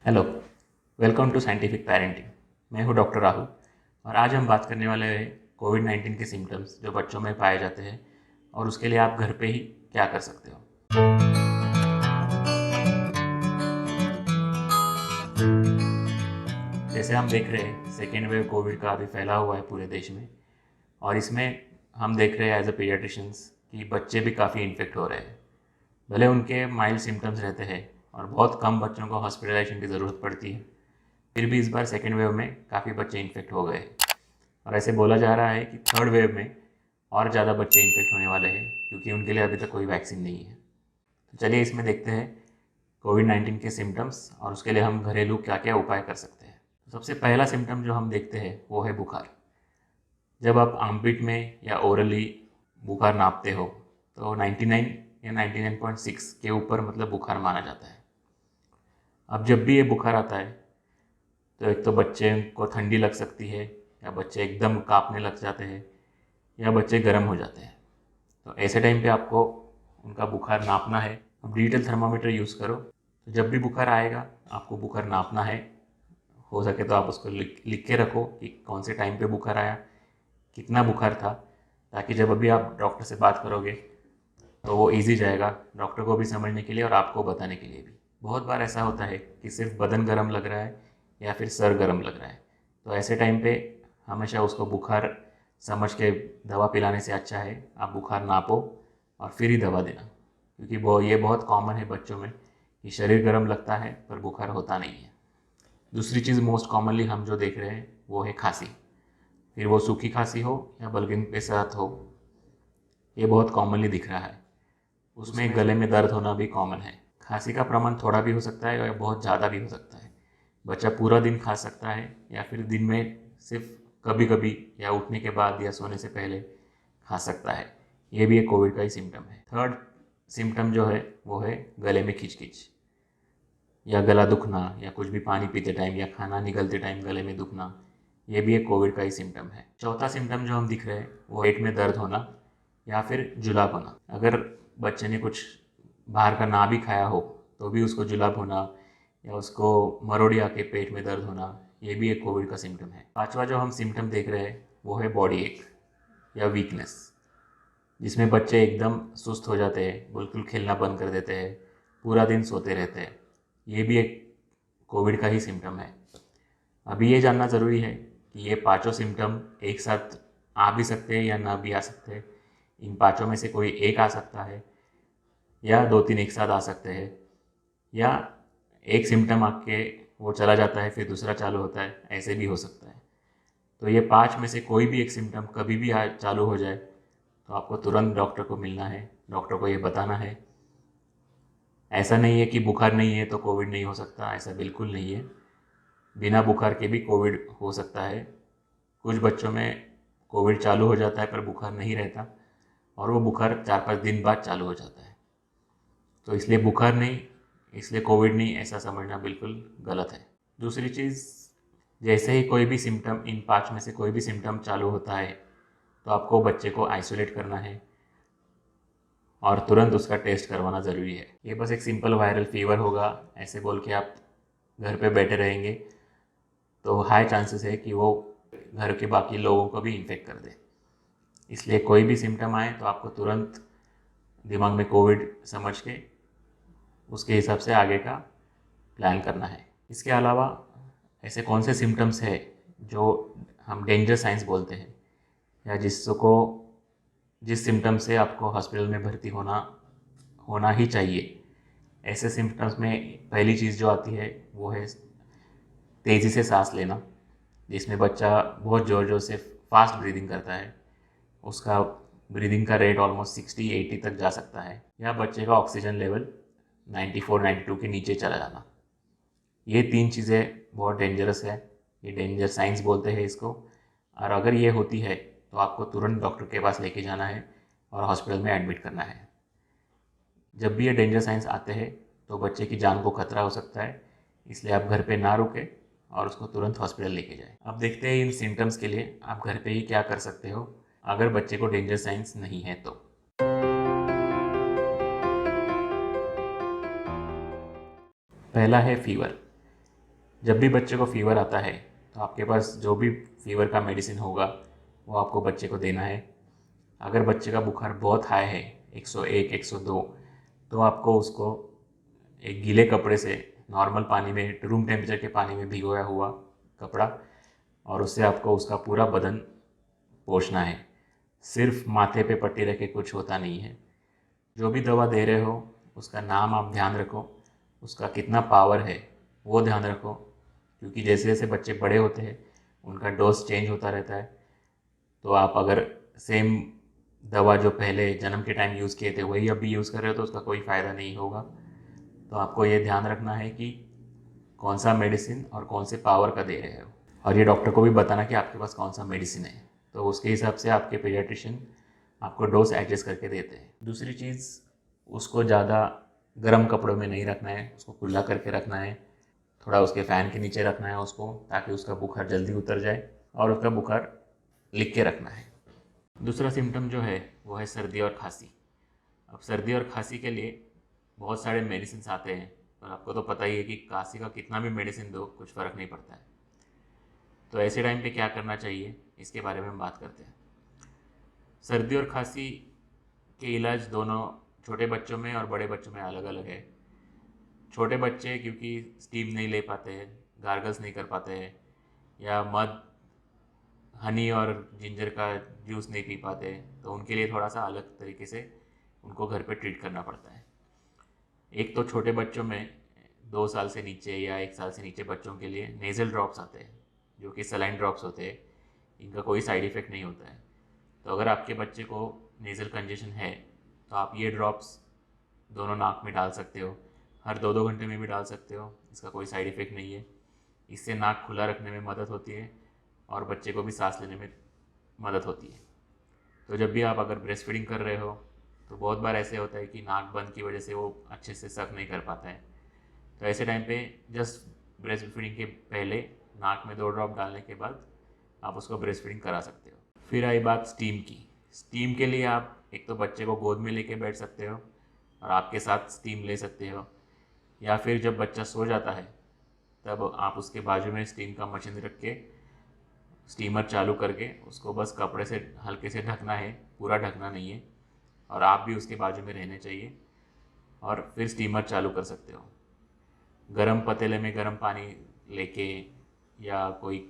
Hello, welcome to scientific parenting. मैं हूं doctor Rahul और आज हम बात करने वाले हैं कोविड-19 के सिम्टम्स जो बच्चों में पाए जाते हैं और उसके लिए आप घर पे ही क्या कर सकते हो। जैसे हम देख रहे हैं सेकेंड वेव कोविड का अभी फैला हुआ है पूरे देश में और इसमें हम देख रहे हैं एज अ पीडियाट्रिशियंस कि बच्चे भी काफ़ी इन्फेक्ट हो रहे हैं। भले उनके माइल्ड सिम्टम्स रहते हैं और बहुत कम बच्चों को हॉस्पिटलाइजेशन की ज़रूरत पड़ती है, फिर भी इस बार सेकेंड वेव में काफ़ी बच्चे इन्फेक्ट हो गए और ऐसे बोला जा रहा है कि थर्ड वेव में और ज़्यादा बच्चे इन्फेक्ट होने वाले हैं क्योंकि उनके लिए अभी तक कोई वैक्सीन नहीं है। तो चलिए इसमें देखते हैं कोविड-19 के सिम्टम्स और उसके लिए हम घरेलू क्या क्या उपाय कर सकते हैं। तो सबसे पहला सिम्टम जो हम देखते हैं वो है बुखार। जब आप आर्मपिट में या ओरली बुखार नापते हो तो 99 या 99.6 के ऊपर मतलब बुखार माना जाता है। अब जब भी ये बुखार आता है तो एक तो बच्चे को ठंडी लग सकती है या बच्चे एकदम कांपने लग जाते हैं या बच्चे गर्म हो जाते हैं। तो ऐसे टाइम पे आपको उनका बुखार नापना है। अब डिजिटल थर्मामीटर यूज़ करो, तो जब भी बुखार आएगा आपको बुखार नापना है। हो सके तो आप उसको लिख के रखो कि कौन से टाइम पे बुखार आया, कितना बुखार था, ताकि जब अभी आप डॉक्टर से बात करोगे तो वो ईजी जाएगा डॉक्टर को भी समझने के लिए और आपको बताने के लिए भी। बहुत बार ऐसा होता है कि सिर्फ बदन गर्म लग रहा है या फिर सर गर्म लग रहा है, तो ऐसे टाइम पे हमेशा उसको बुखार समझ के दवा पिलाने से अच्छा है आप बुखार नापो और फिर ही दवा देना, क्योंकि ये बहुत कॉमन है बच्चों में कि शरीर गर्म लगता है पर बुखार होता नहीं है। दूसरी चीज़ मोस्ट कॉमनली हम जो देख रहे हैं वो है खांसी, फिर वो सूखी खांसी हो या बलगम के साथ हो, ये बहुत कॉमनली दिख रहा है। उसमें गले में दर्द होना भी कॉमन है। खांसी का प्रमाण थोड़ा भी हो सकता है और बहुत ज़्यादा भी हो सकता है। बच्चा पूरा दिन खा सकता है या फिर दिन में सिर्फ कभी कभी या उठने के बाद या सोने से पहले खा सकता है। ये भी एक कोविड का ही सिम्टम है। थर्ड सिम्टम जो है वो है गले में खिंच या गला दुखना या कुछ भी पानी पीते टाइम या खाना निगलते टाइम गले में दुखना, ये भी एक कोविड का ही सिम्टम है। चौथा सिम्टम जो हम दिख रहे हैं वो पेट में दर्द होना या फिर जुलाब होना। अगर बच्चे ने कुछ बाहर का ना भी खाया हो तो भी उसको जुलाब होना या उसको मरोड़ी आके पेट में दर्द होना, ये भी एक कोविड का सिम्टम है। पांचवा जो हम सिम्टम देख रहे हैं वो है बॉडी एक या वीकनेस, जिसमें बच्चे एकदम सुस्त हो जाते हैं, बिल्कुल खेलना बंद कर देते हैं, पूरा दिन सोते रहते हैं। ये भी एक कोविड का ही सिम्टम है। अभी ये जानना ज़रूरी है कि ये पांचों सिम्टम एक साथ आ भी सकते हैं या ना भी आ सकते हैं। इन पांचों में से कोई एक आ सकता है या दो तीन एक साथ आ सकते हैं, या एक सिम्टम आके वो चला जाता है फिर दूसरा चालू होता है, ऐसे भी हो सकता है। तो ये पांच में से कोई भी एक सिम्टम कभी भी चालू हो जाए तो आपको तुरंत डॉक्टर को मिलना है, डॉक्टर को ये बताना है। ऐसा नहीं है कि बुखार नहीं है तो कोविड नहीं हो सकता, ऐसा बिल्कुल नहीं है। बिना बुखार के भी कोविड हो सकता है। कुछ बच्चों में कोविड चालू हो जाता है पर बुखार नहीं रहता और वो बुखार 4-5 दिन बाद चालू हो जाता है। तो इसलिए बुखार नहीं, इसलिए कोविड नहीं, ऐसा समझना बिल्कुल गलत है। दूसरी चीज़, जैसे ही कोई भी सिम्टम, इन पांच में से कोई भी सिम्टम चालू होता है तो आपको बच्चे को आइसोलेट करना है और तुरंत उसका टेस्ट करवाना ज़रूरी है। ये बस एक सिंपल वायरल फीवर होगा ऐसे बोल के आप घर पे बैठे रहेंगे तो हाई चांसेस है कि वो घर के बाकी लोगों को भी इन्फेक्ट कर दे। इसलिए कोई भी सिम्टम आए तो आपको तुरंत दिमाग में कोविड समझ के उसके हिसाब से आगे का प्लान करना है। इसके अलावा ऐसे कौन से सिम्टम्स है जो हम डेंजर साइंस बोलते हैं या जिस सिम्टम से आपको हॉस्पिटल में भर्ती होना होना ही चाहिए, ऐसे सिम्टम्स में पहली चीज़ जो आती है वो है तेज़ी से सांस लेना, जिसमें बच्चा बहुत ज़ोर ज़ोर से फास्ट ब्रीदिंग करता है, उसका ब्रीदिंग का रेट ऑलमोस्ट 60-80 तक जा सकता है, या बच्चे का ऑक्सीजन लेवल 94-92 के नीचे चला जाना। ये तीन चीज़ें बहुत डेंजरस है, ये डेंजर साइंस बोलते हैं इसको। और अगर ये होती है तो आपको तुरंत डॉक्टर के पास लेके जाना है और हॉस्पिटल में एडमिट करना है। जब भी ये डेंजर साइंस आते हैं तो बच्चे की जान को खतरा हो सकता है, इसलिए आप घर पे ना रुके और उसको तुरंत हॉस्पिटल लेके जाएं। अब देखते हैं इन सिम्टम्स के लिए आप घर पे ही क्या कर सकते हो अगर बच्चे को डेंजर साइंस नहीं है तो। पहला है फीवर। जब भी बच्चे को फीवर आता है तो आपके पास जो भी फीवर का मेडिसिन होगा वो आपको बच्चे को देना है। अगर बच्चे का बुखार बहुत हाई है 101 102, तो आपको उसको एक गीले कपड़े से नॉर्मल पानी में, रूम टेम्परेचर के पानी में भिगोया हुआ कपड़ा, और उससे आपको उसका पूरा बदन पोंछना है। सिर्फ माथे पे पट्टी रखे कुछ होता नहीं है। जो भी दवा दे रहे हो उसका नाम आप ध्यान रखो, उसका कितना पावर है वो ध्यान रखो, क्योंकि जैसे जैसे बच्चे बड़े होते हैं उनका डोज चेंज होता रहता है। तो आप अगर सेम दवा जो पहले जन्म के टाइम यूज़ किए थे वही अभी यूज़ कर रहे हो तो उसका कोई फ़ायदा नहीं होगा। तो आपको ये ध्यान रखना है कि कौन सा मेडिसिन और कौन से पावर का दे रहे हो, और ये डॉक्टर को भी बताना कि आपके पास कौन सा मेडिसिन है, तो उसके हिसाब से आपके पीडियाट्रिशियन आपको डोज एडजस्ट करके देते हैं। दूसरी चीज़, उसको ज़्यादा गर्म कपड़ों में नहीं रखना है, उसको खुला करके रखना है, थोड़ा उसके फ़ैन के नीचे रखना है उसको, ताकि उसका बुखार जल्दी उतर जाए, और उसका बुखार लिख के रखना है। दूसरा सिम्टम जो है वो है सर्दी और खांसी। अब सर्दी और खांसी के लिए बहुत सारे मेडिसिन आते हैं, पर आपको तो पता ही है कि खांसी का कितना भी मेडिसिन दो कुछ फ़र्क नहीं पड़ता है। तो ऐसे टाइम पे क्या करना चाहिए इसके बारे में हम बात करते हैं। सर्दी और खांसी के इलाज दोनों छोटे बच्चों में और बड़े बच्चों में अलग अलग है। छोटे बच्चे क्योंकि स्टीम नहीं ले पाते हैं, गार्गल्स नहीं कर पाते हैं, या मध, हनी और जिंजर का जूस नहीं पी पाते, तो उनके लिए थोड़ा सा अलग तरीके से उनको घर पे ट्रीट करना पड़ता है। एक तो छोटे बच्चों में 2 साल से नीचे या 1 साल से नीचे बच्चों के लिए नेज़ल ड्रॉप्स आते हैं, जो कि सलाइन ड्रॉप्स होते हैं। इनका कोई साइड इफ़ेक्ट नहीं होता है। तो अगर आपके बच्चे को नेज़ल कंजेशन है तो आप ये ड्रॉप्स दोनों नाक में डाल सकते हो, हर 2-2 घंटे में भी डाल सकते हो। इसका कोई साइड इफ़ेक्ट नहीं है। इससे नाक खुला रखने में मदद होती है और बच्चे को भी सांस लेने में मदद होती है। तो जब भी आप अगर ब्रेस्ट फीडिंग कर रहे हो तो बहुत बार ऐसे होता है कि नाक बंद की वजह से वो अच्छे से सक नहीं कर पाता है। तो ऐसे टाइम पे जस्ट ब्रेस्ट फीडिंग के पहले नाक में 2 ड्रॉप डालने के बाद आप उसको ब्रेस्ट फीडिंग करा सकते हो। फिर आई बात स्टीम की। स्टीम के लिए आप एक तो बच्चे को गोद में लेके बैठ सकते हो और आपके साथ स्टीम ले सकते हो, या फिर जब बच्चा सो जाता है तब आप उसके बाजू में स्टीम का मशीन रख के स्टीमर चालू करके उसको बस कपड़े से हल्के से ढकना है, पूरा ढकना नहीं है, और आप भी उसके बाजू में रहने चाहिए, और फिर स्टीमर चालू कर सकते हो। गरम पतीले में गर्म पानी लेके या कोई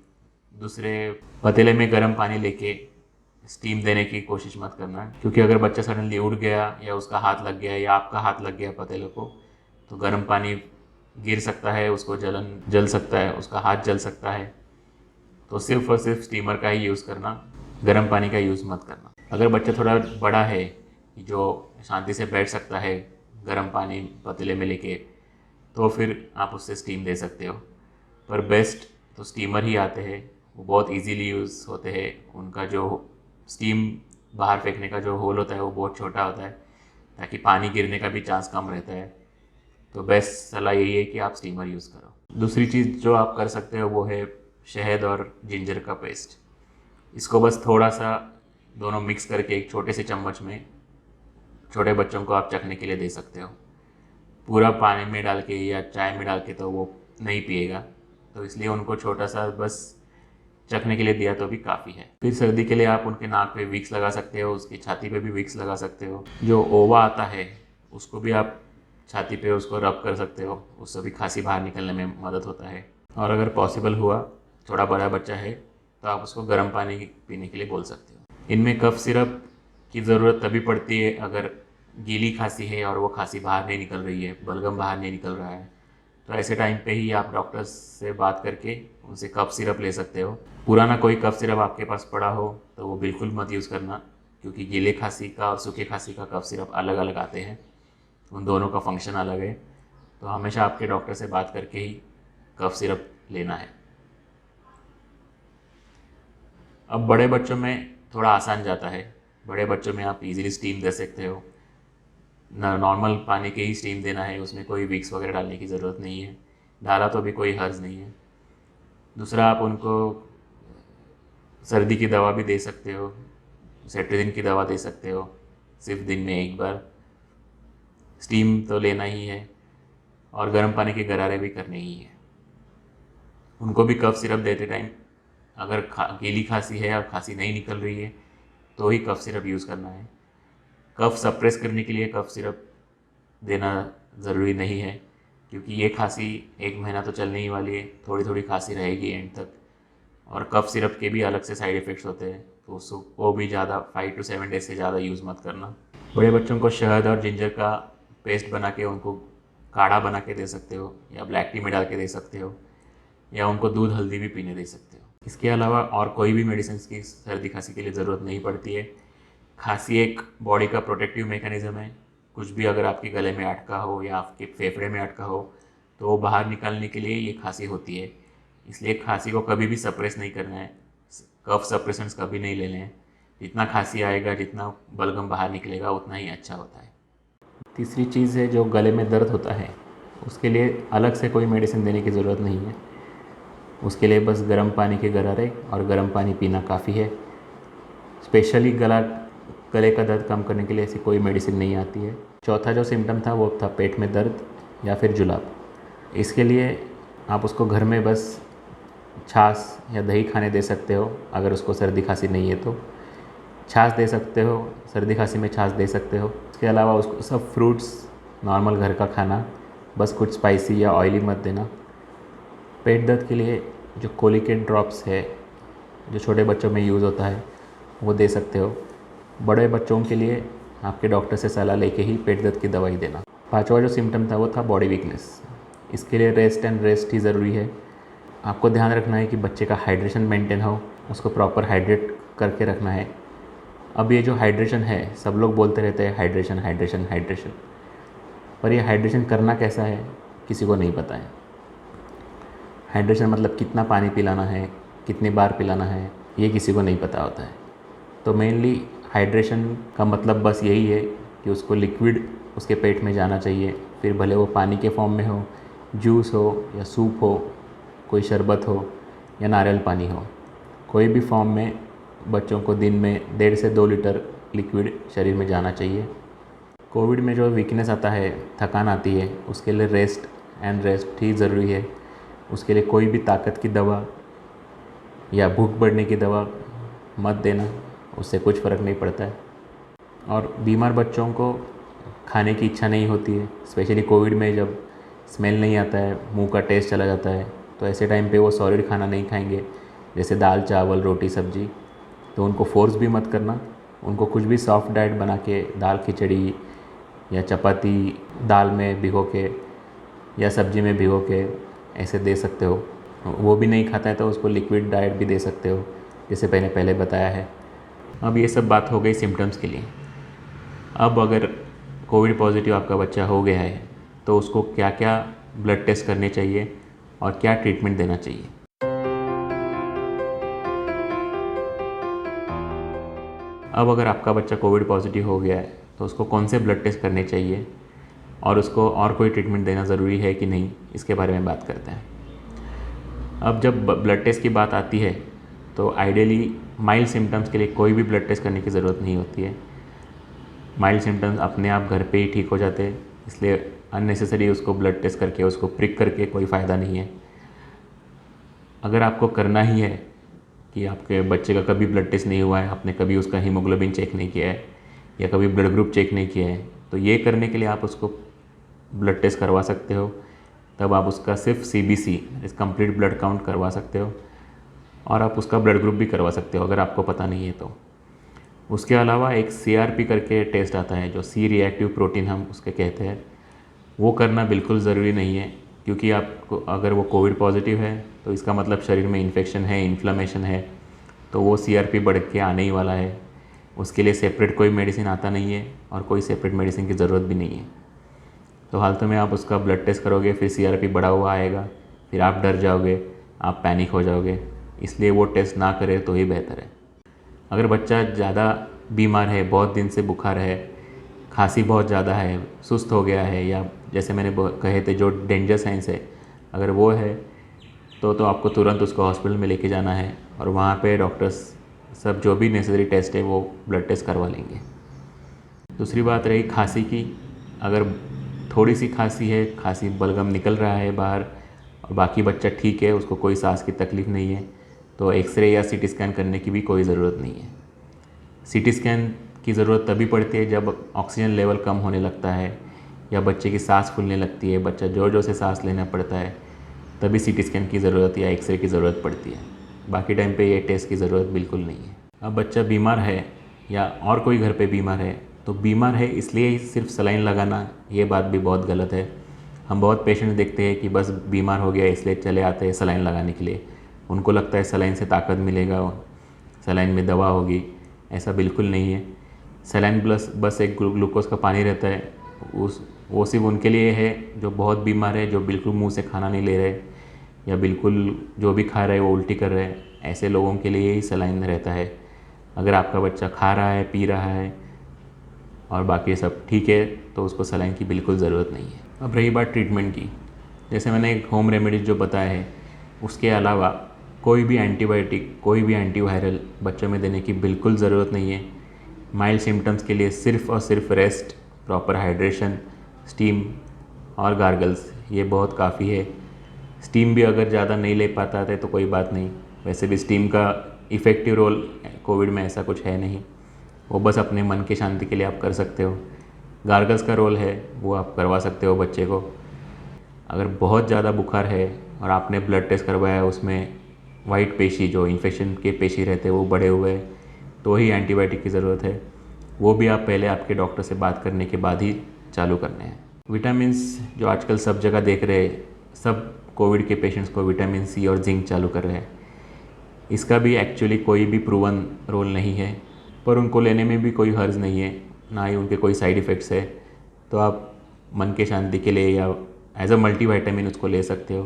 दूसरे पतीले में गर्म पानी लेके स्टीम देने की कोशिश मत करना, क्योंकि अगर बच्चा सडनली उठ गया या उसका हाथ लग गया या आपका हाथ लग गया पतीले को, तो गर्म पानी गिर सकता है, उसको जल सकता है, उसका हाथ जल सकता है। तो सिर्फ और सिर्फ स्टीमर का ही यूज़ करना, गर्म पानी का यूज़ मत करना। अगर बच्चा थोड़ा बड़ा है जो शांति से बैठ सकता है गर्म पानी पतीले में लेके, तो फिर आप उससे स्टीम दे सकते हो। पर बेस्ट तो स्टीमर ही आते हैं, वो बहुत इजीली यूज़ होते हैं। उनका जो स्टीम बाहर फेंकने का जो होल होता है वो बहुत छोटा होता है, ताकि पानी गिरने का भी चांस कम रहता है। तो बेस्ट सलाह यही है कि आप स्टीमर यूज़ करो। दूसरी चीज़ जो आप कर सकते हो वो है शहद और जिंजर का पेस्ट। इसको बस थोड़ा सा दोनों मिक्स करके एक छोटे से चम्मच में छोटे बच्चों को आप चखने के लिए दे सकते हो। पूरा पानी में डाल के या चाय में डाल के तो वो नहीं पिएगा, तो इसलिए उनको छोटा सा बस चखने के लिए दिया तो भी काफ़ी है। फिर सर्दी के लिए आप उनके नाक पे विक्स लगा सकते हो, उसकी छाती पे भी विक्स लगा सकते हो। जो ओवा आता है उसको भी आप छाती पे उसको रब कर सकते हो, उससे भी खांसी बाहर निकलने में मदद होता है। और अगर पॉसिबल हुआ, थोड़ा बड़ा बच्चा है, तो आप उसको गर्म पानी पीने के लिए बोल सकते हो। इनमें कफ सिरप की ज़रूरत तभी पड़ती है अगर गीली खांसी है और वो खांसी बाहर नहीं निकल रही है, बलगम बाहर नहीं निकल रहा है, तो ऐसे टाइम पे ही आप डॉक्टर से बात करके उनसे कफ सिरप ले सकते हो। पुराना कोई कफ सिरप आपके पास पड़ा हो तो वो बिल्कुल मत यूज़ करना, क्योंकि गीले खांसी का और सूखे खांसी का कफ सिरप अलग अलग आते हैं, उन दोनों का फंक्शन अलग है। तो हमेशा आपके डॉक्टर से बात करके ही कफ सिरप लेना है। अब बड़े बच्चों में थोड़ा आसान जाता है। बड़े बच्चों में आप इजीली स्टीम दे सकते हो, नॉर्मल पानी के ही स्टीम देना है, उसमें कोई विक्स वगैरह डालने की ज़रूरत नहीं है, डाला तो भी कोई हर्ज नहीं है। दूसरा, आप उनको सर्दी की दवा भी दे सकते हो, सेट्रिजिन की दवा दे सकते हो, सिर्फ दिन में 1 बार। स्टीम तो लेना ही है और गर्म पानी के गरारे भी करने ही है। उनको भी कफ सिरप देते टाइम अगर गीली खांसी है और खांसी नहीं निकल रही है तो ही कफ सिरप यूज़ करना है। कफ सप्रेस करने के लिए कफ सिरप देना ज़रूरी नहीं है, क्योंकि ये खांसी 1 महीना तो चलने ही वाली है, थोड़ी थोड़ी खांसी रहेगी एंड तक। और कफ सिरप के भी अलग से साइड इफ़ेक्ट्स होते हैं, तो उसको भी ज़्यादा 5 to 7 डेज से ज़्यादा यूज़ मत करना। बड़े बच्चों को शहद और जिंजर का पेस्ट बना के उनको काढ़ा बना के दे सकते हो, या ब्लैक टी में डाल के दे सकते हो, या उनको दूध हल्दी भी पीने दे सकते हो। इसके अलावा और कोई भी मेडिसिन की सर्दी खांसी के लिए ज़रूरत नहीं पड़ती है। खांसी एक बॉडी का प्रोटेक्टिव मैकेनिज़्म है। कुछ भी अगर आपके गले में अटका हो या आपके फेफड़े में अटका हो तो वो बाहर निकालने के लिए ये खांसी होती है। इसलिए खांसी को कभी भी सप्रेस नहीं करना है, कफ सप्रेसेंट्स कभी नहीं लेने हैं। जितना खांसी आएगा, जितना बलगम बाहर निकलेगा, उतना ही अच्छा होता है। तीसरी चीज़ है, जो गले में दर्द होता है उसके लिए अलग से कोई मेडिसिन देने की ज़रूरत नहीं है। उसके लिए बस गर्म पानी के गरारे और गर्म पानी पीना काफ़ी है। स्पेशली गले का दर्द कम करने के लिए ऐसी कोई मेडिसिन नहीं आती है। चौथा जो सिम्टम था वो था पेट में दर्द या फिर जुलाब। इसके लिए आप उसको घर में बस छाछ या दही खाने दे सकते हो। अगर उसको सर्दी खांसी नहीं है तो छाछ दे सकते हो, सर्दी खांसी में छाछ दे सकते हो। इसके अलावा उसको सब फ्रूट्स, नॉर्मल घर का खाना, बस कुछ स्पाइसी या ऑयली मत देना। पेट दर्द के लिए जो कोलिकेट ड्रॉप्स है, जो छोटे बच्चों में यूज़ होता है, वो दे सकते हो। बड़े बच्चों के लिए आपके डॉक्टर से सलाह लेके ही पेट दर्द की दवाई देना। पांचवा जो सिम्टम था वो था बॉडी वीकनेस। इसके लिए रेस्ट ही ज़रूरी है। आपको ध्यान रखना है कि बच्चे का हाइड्रेशन मेंटेन हो, उसको प्रॉपर हाइड्रेट करके रखना है। अब ये जो हाइड्रेशन है, सब लोग बोलते रहते हैं हाइड्रेशन हाइड्रेशन हाइड्रेशन, पर ये हाइड्रेशन करना कैसा है किसी को नहीं पता है। हाइड्रेशन मतलब कितना पानी पिलाना है, कितनी बार पिलाना है, ये किसी को नहीं पता होता है। तो मेनली हाइड्रेशन का मतलब बस यही है कि उसको लिक्विड उसके पेट में जाना चाहिए, फिर भले वो पानी के फॉर्म में हो, जूस हो या सूप हो, कोई शरबत हो या नारियल पानी हो, कोई भी फॉर्म में बच्चों को दिन में 1.5 से 2 लीटर लिक्विड शरीर में जाना चाहिए। कोविड में जो वीकनेस आता है, थकान आती है, उसके लिए रेस्ट ही ज़रूरी है। उसके लिए कोई भी ताकत की दवा या भूख बढ़ने की दवा मत देना, उससे कुछ फ़र्क नहीं पड़ता है। और बीमार बच्चों को खाने की इच्छा नहीं होती है, स्पेशली कोविड में जब स्मेल नहीं आता है, मुंह का टेस्ट चला जाता है, तो ऐसे टाइम पे वो सॉलिड खाना नहीं खाएंगे, जैसे दाल चावल रोटी सब्जी। तो उनको फोर्स भी मत करना, उनको कुछ भी सॉफ्ट डाइट बना के, दाल खिचड़ी या चपाती दाल में भिगो के या सब्जी में भिगो के ऐसे दे सकते हो। वो भी नहीं खाता है तो उसको लिक्विड डाइट भी दे सकते हो, जैसे मैंने पहले बताया है। अब ये सब बात हो गई सिम्टम्स के लिए। अब अगर कोविड पॉजिटिव आपका बच्चा हो गया है तो उसको क्या क्या ब्लड टेस्ट करने चाहिए और क्या ट्रीटमेंट देना चाहिए। अब अगर आपका बच्चा कोविड पॉजिटिव हो गया है तो उसको कौन से ब्लड टेस्ट करने चाहिए और उसको और कोई ट्रीटमेंट देना ज़रूरी है कि नहीं, इसके बारे में बात करते हैं। अब जब ब्लड टेस्ट की बात आती है तो आइडियली माइल्ड सिम्टम्स के लिए कोई भी ब्लड टेस्ट करने की ज़रूरत नहीं होती है। माइल्ड सिम्टम्स अपने आप घर पे ही ठीक हो जाते हैं, इसलिए अननेसेसरी उसको ब्लड टेस्ट करके, उसको प्रिक करके कोई फ़ायदा नहीं है। अगर आपको करना ही है कि आपके बच्चे का कभी ब्लड टेस्ट नहीं हुआ है, आपने कभी उसका हीमोग्लोबिन चेक नहीं किया है या कभी ब्लड ग्रुप चेक नहीं किया है, तो ये करने के लिए आप उसको ब्लड टेस्ट करवा सकते हो। तब आप उसका सिर्फ CBC कंप्लीट ब्लड काउंट करवा सकते हो और आप उसका ब्लड ग्रुप भी करवा सकते हो अगर आपको पता नहीं है तो। उसके अलावा एक CRP करके टेस्ट आता है, जो C रिएक्टिव प्रोटीन हम उसके कहते हैं, वो करना बिल्कुल ज़रूरी नहीं है, क्योंकि आपको अगर वो कोविड पॉजिटिव है तो इसका मतलब शरीर में इन्फेक्शन है, इन्फ्लेमेशन है, तो वो CRP बढ़ के आने ही वाला है। उसके लिए सेपरेट कोई मेडिसिन आता नहीं है और कोई सेपरेट मेडिसिन की ज़रूरत भी नहीं है। तो हालतों में आप उसका ब्लड टेस्ट करोगे, फिर CRP बढ़ा हुआ आएगा, फिर आप डर जाओगे, आप पैनिक हो जाओगे। इसलिए वो टेस्ट ना करें तो ही बेहतर है। अगर बच्चा ज़्यादा बीमार है, बहुत दिन से बुखार है, खांसी बहुत ज़्यादा है, सुस्त हो गया है, या जैसे मैंने कहे थे जो डेंजर साइंस है, अगर वो है तो आपको तुरंत उसको हॉस्पिटल में लेके जाना है और वहाँ पे डॉक्टर्स सब जो भी नेसेसरी टेस्ट है वो ब्लड टेस्ट करवा लेंगे। दूसरी बात रही खांसी की। अगर थोड़ी सी खांसी है, खांसी बलगम निकल रहा है बाहर, और बाकी बच्चा ठीक है, उसको कोई सांस की तकलीफ़ नहीं है, तो एक्सरे या सीटी स्कैन करने की भी कोई ज़रूरत नहीं है। सीटी स्कैन की ज़रूरत तभी पड़ती है जब ऑक्सीजन लेवल कम होने लगता है या बच्चे की सांस फूलने लगती है, बच्चा ज़ोर ज़ोर से सांस लेना पड़ता है, तभी सीटी स्कैन की ज़रूरत या एक्सरे की ज़रूरत पड़ती है। बाकी टाइम पे ये टेस्ट की ज़रूरत बिल्कुल नहीं है। अब बच्चा बीमार है या और कोई घर पे बीमार है, तो बीमार है इसलिए ही सिर्फ सलाइन लगाना, ये बात भी बहुत गलत है। हम बहुत पेशेंट देखते हैं कि बस बीमार हो गया इसलिए चले आते हैं सलाइन लगाने के लिए। उनको लगता है सलाइन से ताकत मिलेगा, सलाइन में दवा होगी, ऐसा बिल्कुल नहीं है। सलाइन प्लस बस एक ग्लूकोज का पानी रहता है, वो सिर्फ उनके लिए है जो बहुत बीमार है, जो बिल्कुल मुंह से खाना नहीं ले रहे या बिल्कुल जो भी खा रहे हैं वो उल्टी कर रहे हैं, ऐसे लोगों के लिए ही सलाइन रहता है। अगर आपका बच्चा खा रहा है, पी रहा है और बाकी सब ठीक है, तो उसको सलाइन की बिल्कुल ज़रूरत नहीं है। अब रही बात ट्रीटमेंट की, जैसे मैंने एक होम रेमेडीज जो बताया है, उसके अलावा कोई भी एंटीबायोटिक, कोई भी एंटीवायरल बच्चों में देने की बिल्कुल ज़रूरत नहीं है। माइल्ड सिम्टम्स के लिए सिर्फ़ और सिर्फ रेस्ट, प्रॉपर हाइड्रेशन, स्टीम और गार्गल्स, ये बहुत काफ़ी है। स्टीम भी अगर ज़्यादा नहीं ले पाता है तो कोई बात नहीं, वैसे भी स्टीम का इफ़ेक्टिव रोल कोविड में ऐसा कुछ है नहीं, वो बस अपने मन की शांति के लिए आप कर सकते हो। गार्गल्स का रोल है, वो आप करवा सकते हो बच्चे को। अगर बहुत ज़्यादा बुखार है और आपने ब्लड टेस्ट करवाया है, उसमें वाइट पेशी, जो इन्फेक्शन के पेशी रहते हैं वो बढ़े हुए हैं, तो ही एंटीबायोटिक की ज़रूरत है। वो भी आप पहले आपके डॉक्टर से बात करने के बाद ही चालू करने हैं। विटामिन्स जो आजकल सब जगह देख रहे हैं, सब कोविड के पेशेंट्स को विटामिन सी और जिंक चालू कर रहे हैं। इसका भी एक्चुअली कोई भी प्रूवन रोल नहीं है, पर उनको लेने में भी कोई हर्ज नहीं है, ना ही उनके कोई साइड इफ़ेक्ट्स है। तो आप मन के शांति के लिए या एज अ मल्टीविटामिन उसको ले सकते हो,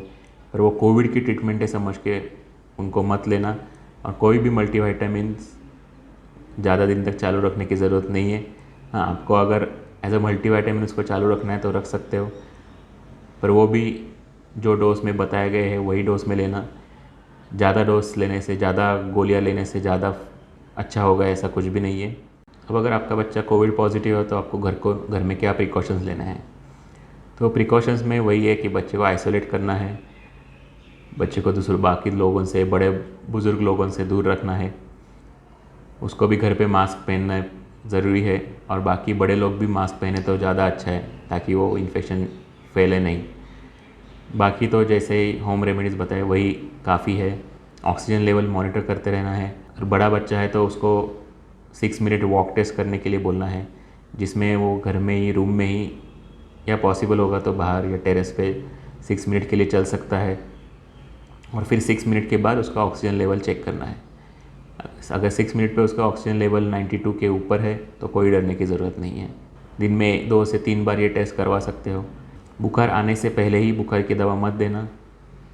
पर वो कोविड की ट्रीटमेंट है समझ के उनको मत लेना। और कोई भी मल्टीविटामिन ज़्यादा दिन तक चालू रखने की ज़रूरत नहीं है। हाँ, आपको अगर एज अ मल्टीविटामिन उसको चालू रखना है तो रख सकते हो, पर वो भी जो डोज में बताए गए हैं वही डोज में लेना। ज़्यादा डोज लेने से, ज़्यादा गोलियाँ लेने से ज़्यादा अच्छा होगा ऐसा कुछ भी नहीं है। अब अगर आपका बच्चा कोविड पॉजिटिव है तो आपको घर में क्या प्रिकॉशंस लेने हैं, तो प्रिकॉशंस में वही है कि बच्चे को आइसोलेट करना है, बच्चे को दूसरे बाकी लोगों से, बड़े बुज़ुर्ग लोगों से दूर रखना है, उसको भी घर पे मास्क पहनना ज़रूरी है, और बाकी बड़े लोग भी मास्क पहने तो ज़्यादा अच्छा है ताकि वो इन्फेक्शन फैले नहीं। बाकी तो जैसे ही होम रेमेडीज़ बताए वही काफ़ी है। ऑक्सीजन लेवल मॉनिटर करते रहना है, और बड़ा बच्चा है तो उसको 6 मिनट वॉक टेस्ट करने के लिए बोलना है, जिसमें वो घर में ही, रूम में ही, या पॉसिबल होगा तो बाहर या टेरेस पे 6 मिनट के लिए चल सकता है, और फिर 6 मिनट के बाद उसका ऑक्सीजन लेवल चेक करना है। अगर 6 मिनट पे उसका ऑक्सीजन लेवल 92 के ऊपर है तो कोई डरने की ज़रूरत नहीं है। दिन में 2 से 3 बार ये टेस्ट करवा सकते हो। बुखार आने से पहले ही बुखार की दवा मत देना,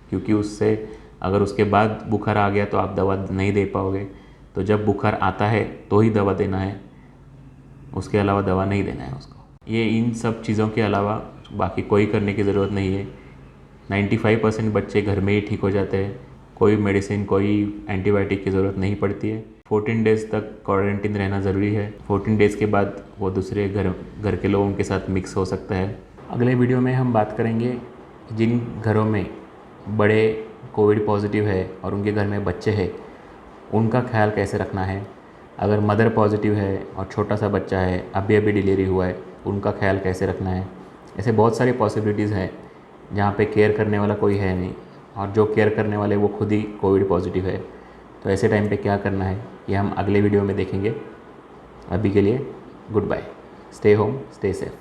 क्योंकि उससे अगर उसके बाद बुखार आ गया तो आप दवा नहीं दे पाओगे। तो जब बुखार आता है तो ही दवा देना है, उसके अलावा दवा नहीं देना है उसको। ये इन सब चीज़ों के अलावा बाकी कोई करने की ज़रूरत नहीं है। 95% बच्चे घर में ही ठीक हो जाते हैं, कोई मेडिसिन, कोई एंटीबायोटिक की ज़रूरत नहीं पड़ती है। 14 डेज़ तक क्वारंटीन रहना ज़रूरी है। 14 डेज़ के बाद वो दूसरे घर के लोगों के साथ मिक्स हो सकता है। अगले वीडियो में हम बात करेंगे जिन घरों में बड़े कोविड पॉजिटिव है और उनके घर में बच्चे हैं, उनका ख्याल कैसे रखना है। अगर मदर पॉजिटिव है और छोटा सा बच्चा है, अभी अभी डिलीवरी हुआ है, उनका ख्याल कैसे रखना है। ऐसे बहुत सारी पॉसिबिलिटीज़ हैं जहाँ पे केयर करने वाला कोई है नहीं, और जो केयर करने वाले वो खुद ही कोविड पॉजिटिव है। तो ऐसे टाइम पे क्या करना है ये हम अगले वीडियो में देखेंगे। अभी के लिए good bye, stay home, stay safe.